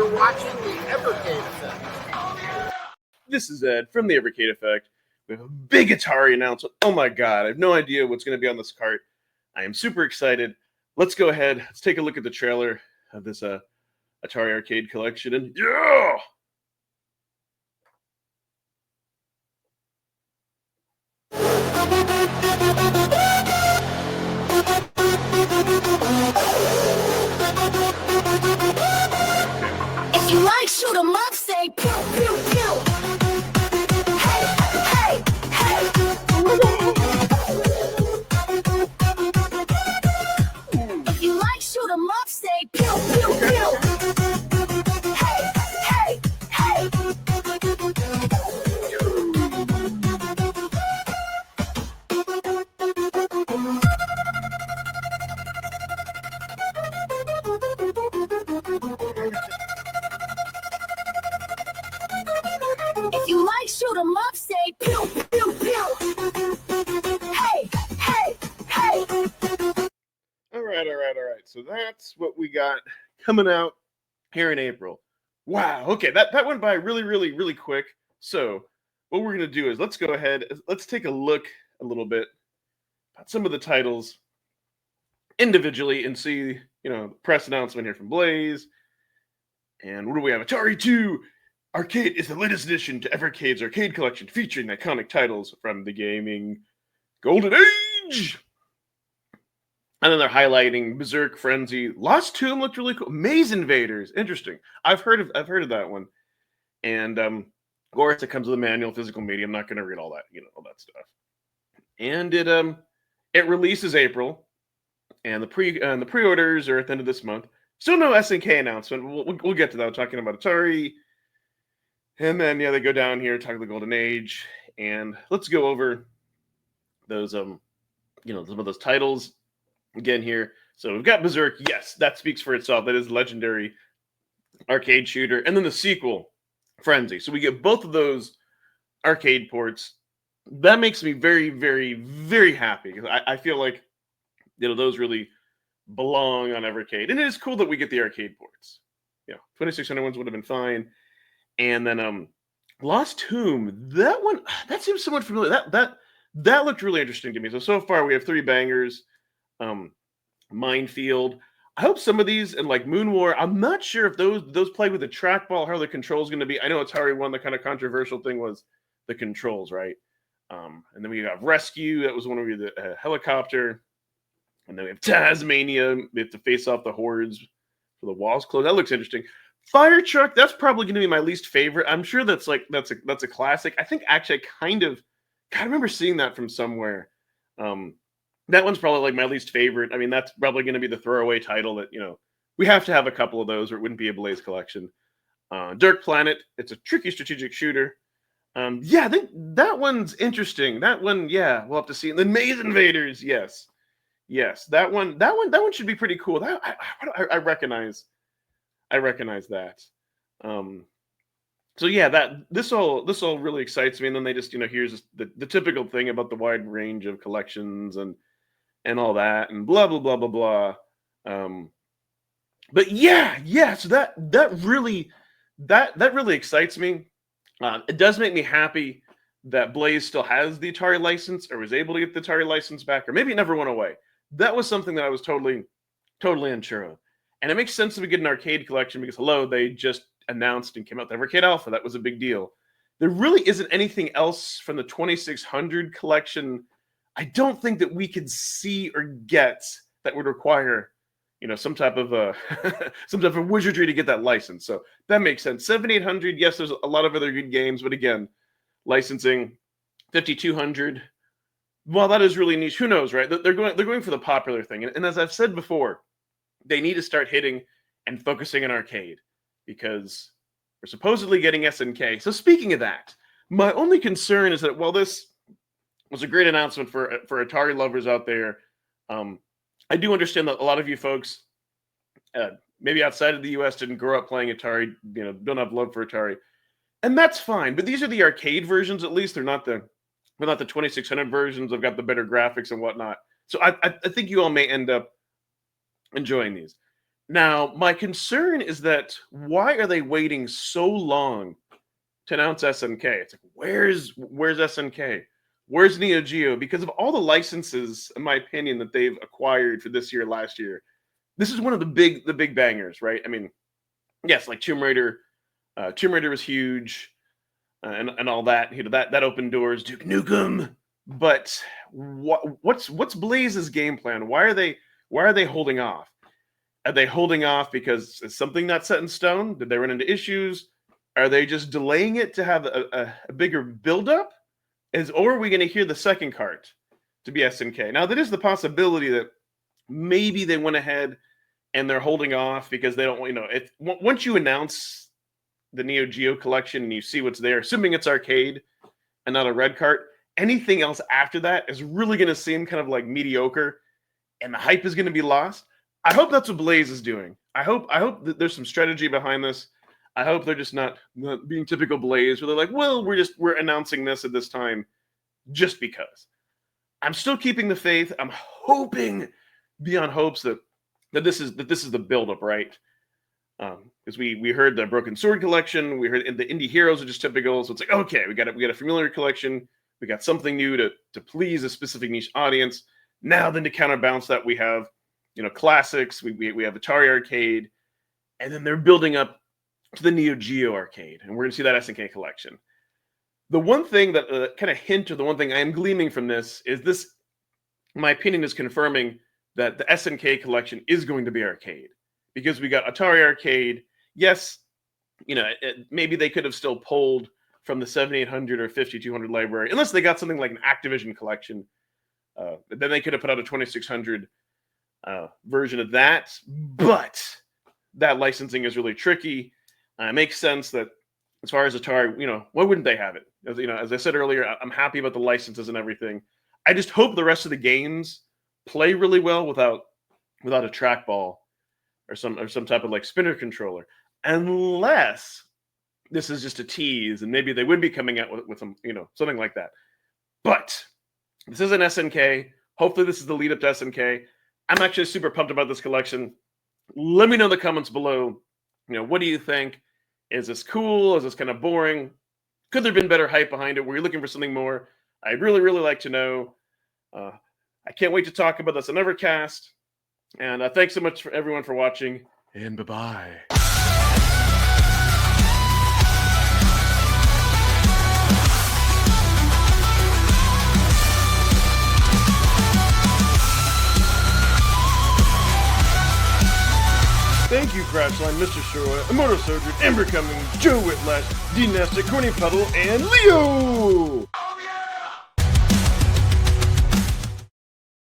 You're watching the Evercade Effect. This is Ed from the Evercade Effect. We have a big Atari announcement. Oh my god, I have no idea what's going to be on this cart. I am super excited. Let's go ahead. Let's take a look at the trailer of this Atari Arcade Collection. And yeah! If you like shoot 'em up, say pew pew pew. Hey, hey, hey. If you like shoot 'em up, say pew pew pew. Hey, hey, hey. If you like shoot 'em up, say pew pew pew. Hey, hey, hey. All right. So that's what we got coming out here in April. Wow. Okay, that went by really quick. So what we're gonna do is let's go ahead. Let's take a look a little bit at some of the titles individually and see, press announcement here from Blaze. And what do we have? Atari 2 Arcade is the latest addition to Evercade's arcade collection featuring iconic titles from the gaming golden age. And then they're highlighting Berserk, Frenzy, Lost Tomb looked really cool. Maze Invaders, interesting. I've heard of that one. And of course, it comes with a manual, physical media. I'm not going to read all that, all that stuff. And it releases April, and the pre-orders are at the end of this month. Still no SNK announcement. We'll get to that. We're talking about Atari. And then, they go down here, talk about the Golden Age. And let's go over those, some of those titles again here. So we've got Berserk. Yes, that speaks for itself. That is a legendary arcade shooter. And then the sequel, Frenzy. So we get both of those arcade ports. That makes me very happy because I feel like, those really belong on Evercade. And it is cool that we get the arcade ports. 2600 ones would have been fine. And then Lost Tomb, that seems somewhat familiar. That looked really interesting to me. So far we have 3 bangers. Minefield. I hope some of these, and like Moon War, I'm not sure if those play with the trackball, how the controls going to be. I know Atari one, the kind of controversial thing was the controls, right? And then we have Rescue. That was one of the helicopter. And then we have Tasmania. We have to face off the hordes for the walls closed. That looks interesting. Fire Truck, that's probably going to be my least favorite. I'm sure that's a classic. I think actually I remember seeing that from somewhere. That one's probably like my least favorite. I mean, that's probably going to be the throwaway title that, we have to have a couple of those or it wouldn't be a Blaze collection. Dark Planet, it's a tricky strategic shooter. I think that one's interesting. That one, we'll have to see. And then Maze Invaders, yes, that one should be pretty cool. I recognize that. So this all really excites me. And then they just, here's the typical thing about the wide range of collections and all that and blah blah blah blah blah. But so that really excites me. It does make me happy that Blaze still has the Atari license or was able to get the Atari license back, or maybe it never went away. That was something that I was totally unsure of. And it makes sense that we get an arcade collection because, they just announced and came out the Evercade Alpha. That was a big deal. There really isn't anything else from the 2600 collection. I don't think that we could see or get that would require, some type of wizardry to get that license. So that makes sense. 7800, yes, there's a lot of other good games, but again, licensing 5200. Well, that is really niche. Who knows, right? They're going for the popular thing. And as I've said before, they need to start hitting and focusing on arcade because we're supposedly getting SNK. So speaking of that, my only concern is that while this was a great announcement for Atari lovers out there, I do understand that a lot of you folks, maybe outside of the US, didn't grow up playing Atari, don't have love for Atari. And that's fine. But these are the arcade versions, at least. They're not the 2600 versions. They've got the better graphics and whatnot. So I think you all may end up enjoying these. Now, my concern is that why are they waiting so long to announce SNK? It's like, where's SNK? Where's Neo Geo? Because of all the licenses, in my opinion, that they've acquired for this year, last year, this is one of the big bangers, right? I mean, yes, like Tomb Raider. Tomb Raider was huge, and all that. That opened doors. Duke Nukem. But what's Blaze's game plan? Why are they holding off? Are they holding off because it's something not set in stone? Did they run into issues? Are they just delaying it to have a bigger buildup? Or are we going to hear the second cart to be SNK? Now, there is the possibility that maybe they went ahead and they're holding off because they don't, once you announce the Neo Geo collection and you see what's there, assuming it's arcade and not a red cart, anything else after that is really going to seem kind of like mediocre and the hype is going to be lost. I hope that's what Blaze is doing. I hope that there's some strategy behind this. I hope they're just not being typical Blaze where they're like, well, we're announcing this at this time just because. I'm still keeping the faith. I'm hoping beyond hopes that this is the buildup, right? Because we heard the Broken Sword collection, we heard the Indie Heroes are just typical, so it's like, okay, we got a familiar collection, we got something new to please a specific niche audience. Now then to counterbalance that, we have classics, we have Atari Arcade, and then they're building up to the Neo Geo Arcade, and we're gonna see that SNK collection. The one thing that kind of hint, or the one thing I am gleaming from this is this, in my opinion, is confirming that the SNK collection is going to be arcade. Because we got Atari Arcade. Yes, maybe they could have still pulled from the 7800 or 5200 library, unless they got something like an Activision collection. Then they could have put out a 2600 version of that. But that licensing is really tricky. It makes sense that as far as Atari, why wouldn't they have it? As I said earlier, I'm happy about the licenses and everything. I just hope the rest of the games play really well without a trackball or some type of like spinner controller, unless this is just a tease and maybe they would be coming out with some, something like that. But this is an SNK. Hopefully this is the lead up to SNK. I'm actually super pumped about this collection. Let me know in the comments below. What do you think? Is this cool? Is this kind of boring? Could there have been better hype behind it? Were you looking for something more? I'd really, really like to know. I can't wait to talk about this on Evercast. And thanks so much for everyone for watching. And bye-bye. Thank you, Crashline, Mr. Shura, Immortal Soldier, Ember Cummings, Joe Whitlash, D Nastic, Corny Puddle, and Leo!